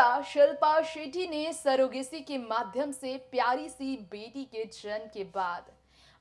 अभिनेता शिल्पा शेट्टी ने सरोगेसी के माध्यम से प्यारी सी बेटी के जन्म के बाद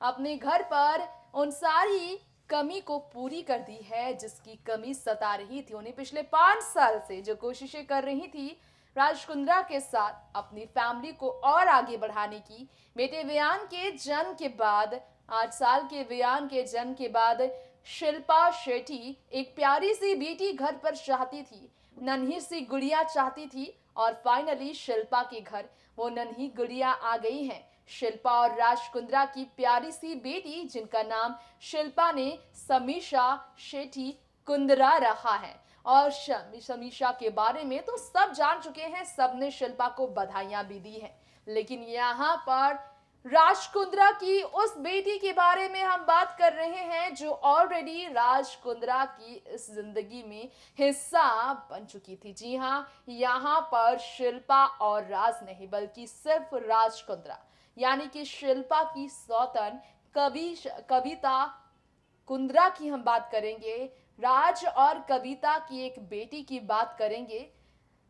अपने घर पर उन सारी कमी को पूरी कर दी है जिसकी कमी सता रही थी उन्हें पिछले 5 साल से। जो कोशिशें कर रही थी राज कुंद्रा के साथ अपनी फैमिली को और आगे बढ़ाने की, बेटे वियान के जन्म के बाद 8 साल के वियान के जन्म के बाद शिल्पा शेट्टी एक प्यारी सी बेटी घर पर चाहती थी, नन्ही सी गुड़िया चाहती थी और फाइनली शिल्पा के घर वो नन्ही गुड़िया आ गई है। शिल्पा और राज कुंद्रा की प्यारी सी बेटी जिनका नाम शिल्पा ने समीक्षा शेट्टी कुंद्रा रखा है। और समीक्षा के बारे में तो सब जान चुके हैं, सबने शिल्पा को बधाइयां भी दी हैं। लेकिन यहाँ पर राज कुंद्रा की उस बेटी के बारे में हम बात कर रहे हैं जो ऑलरेडी राज कुंद्रा की इस जिंदगी में हिस्सा बन चुकी थी। जी हाँ, यहाँ पर शिल्पा और राज नहीं बल्कि सिर्फ राज कुंद्रा यानी कि शिल्पा की सौतन कविता कुंद्रा की हम बात करेंगे। राज और कविता की एक बेटी की बात करेंगे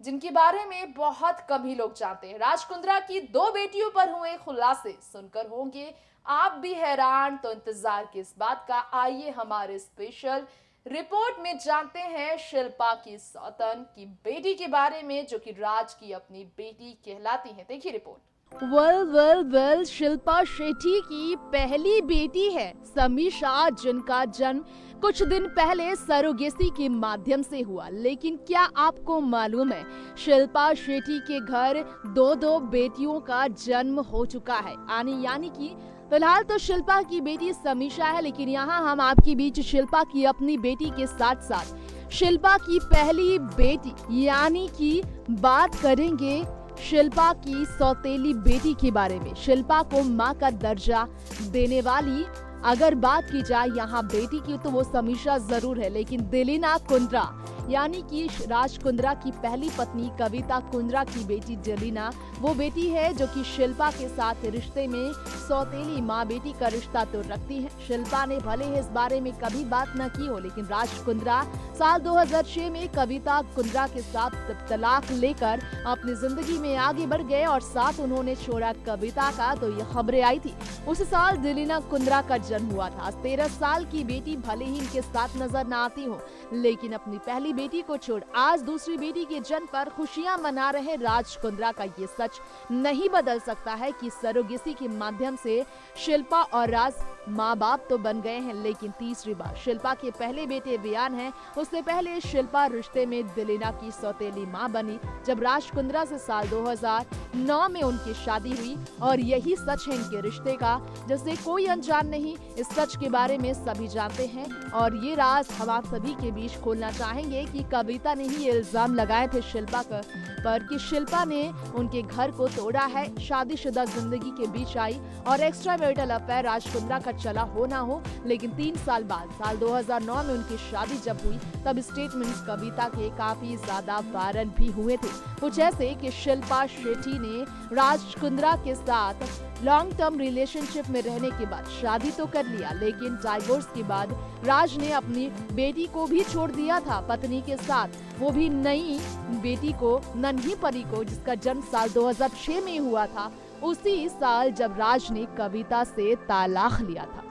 जिनके बारे में बहुत कम ही लोग जानते हैं। राज कुंद्रा की 2 बेटियों पर हुए खुलासे सुनकर होंगे आप भी हैरान, तो इंतजार किस बात का, आइए हमारे स्पेशल रिपोर्ट में जानते हैं शिल्पा की सौतन की बेटी के बारे में जो कि राज की अपनी बेटी कहलाती है। देखिए रिपोर्ट। वेल शिल्पा शेट्टी की पहली बेटी है समीक्षा, जिनका जन्म कुछ दिन पहले सरोगेसी के माध्यम से हुआ। लेकिन क्या आपको मालूम है शिल्पा शेट्टी के घर 2 बेटियों का जन्म हो चुका है। यानी कि फिलहाल तो शिल्पा की बेटी समीक्षा है, लेकिन यहाँ हम आपके बीच शिल्पा की अपनी बेटी के साथ साथ शिल्पा की पहली बेटी यानी कि बात करेंगे शिल्पा की सौतेली बेटी के बारे में। शिल्पा को मां का दर्जा देने वाली अगर बात की जाए यहाँ बेटी की तो वो समीक्षा जरूर है, लेकिन दिलीना कुंद्रा यानी कि राज कुंद्रा की पहली पत्नी कविता कुंद्रा की बेटी दिलीना वो बेटी है जो कि शिल्पा के साथ रिश्ते में सौतेली माँ बेटी का रिश्ता तो रखती है। शिल्पा ने भले ही इस बारे में कभी बात न की हो, लेकिन राज कुंद्रा साल 2006 में कविता कुंद्रा के साथ तलाक लेकर अपनी जिंदगी में आगे बढ़ गए और साथ उन्होंने छोड़ा कविता का, तो ये खबरें आई थी। उस साल दिलीना कुंद्रा का जन्म हुआ था। 13 साल की बेटी भले ही इनके साथ नजर न आती हो, लेकिन अपनी पहली बेटी को छोड़ आज दूसरी बेटी के जन्म पर खुशियां मना रहे राज कुंद्रा का ये सच नहीं बदल सकता है कि सरोगेसी के माध्यम से शिल्पा और राज माँ बाप तो बन गए हैं, लेकिन तीसरी बार शिल्पा के पहले बेटे वियान हैं। उससे पहले शिल्पा रिश्ते में दिलीना की सौतेली माँ बनी जब राज कुंद्रा से साल 2009 में उनकी शादी हुई। और यही सच है इनके रिश्ते का, जिससे कोई अनजान नहीं। इस सच के बारे में सभी जानते हैं और ये राज हम आप सभी के बीच खोलना चाहेंगे कि कविता ने ही ये इल्जाम लगाए थे शिल्पा पर कि शिल्पा ने उनके घर को तोड़ा है। शादीशुदा जिंदगी के बीच आई और extra marital affair Raj Kundra का चला हो ना हो, लेकिन 3 साल बाद साल 2009 में उनकी शादी जब हुई तब स्टेटमेंट्स कविता के काफी ज्यादा वायरल भी हुए थे। कुछ ऐसे कि शिल्पा शेट्टी ने राज कुंद्रा के साथ लॉन्ग टर्म रिलेशनशिप में रहने के बाद शादी तो कर लिया, लेकिन डाइवोर्स के बाद राज ने अपनी बेटी को भी छोड़ दिया था पत्नी के साथ, वो भी नई बेटी को, नन्ही परी को, जिसका जन्म साल 2006 में हुआ था, उसी साल जब राज ने कविता से तालाक लिया था।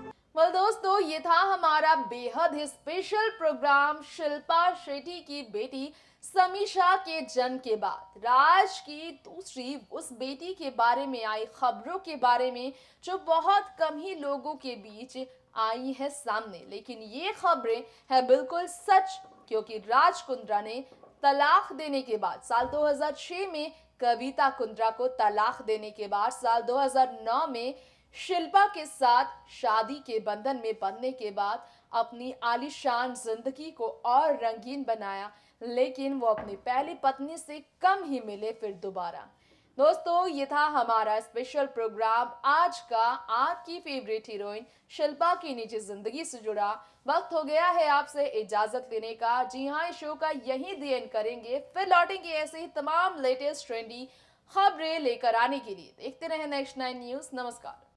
दोस्तों, ये था हमारा बेहद ही स्पेशल प्रोग्राम शिल्पा शेट्टी की बेटी समीक्षा के जन्म के बाद राज की दूसरी उस बेटी के बारे में आई खबरों के बारे में जो बहुत कम ही लोगों के बीच आई है सामने। लेकिन ये खबरें है बिल्कुल सच, क्योंकि राज कुंद्रा ने तलाक देने के बाद साल 2006 में कविता कुंद्रा को तलाक देने के बाद साल 2009 में शिल्पा के साथ शादी के बंधन में बंधने के बाद अपनी आलीशान जिंदगी को और रंगीन बनाया, लेकिन वो अपनी पहली पत्नी से कम ही मिले फिर दोबारा। दोस्तों, ये था हमारा स्पेशल प्रोग्राम आज का आपकी फेवरेट हीरोइन शिल्पा की निजी जिंदगी से जुड़ा। वक्त हो गया है आपसे इजाजत लेने का। जी हाँ, इस शो का यही दी एंड करेंगे, फिर लौटेंगे ऐसे ही तमाम लेटेस्ट ट्रेंडी खबरें लेकर आने के लिए। देखते रहे नेक्स्ट 9 न्यूज। नमस्कार।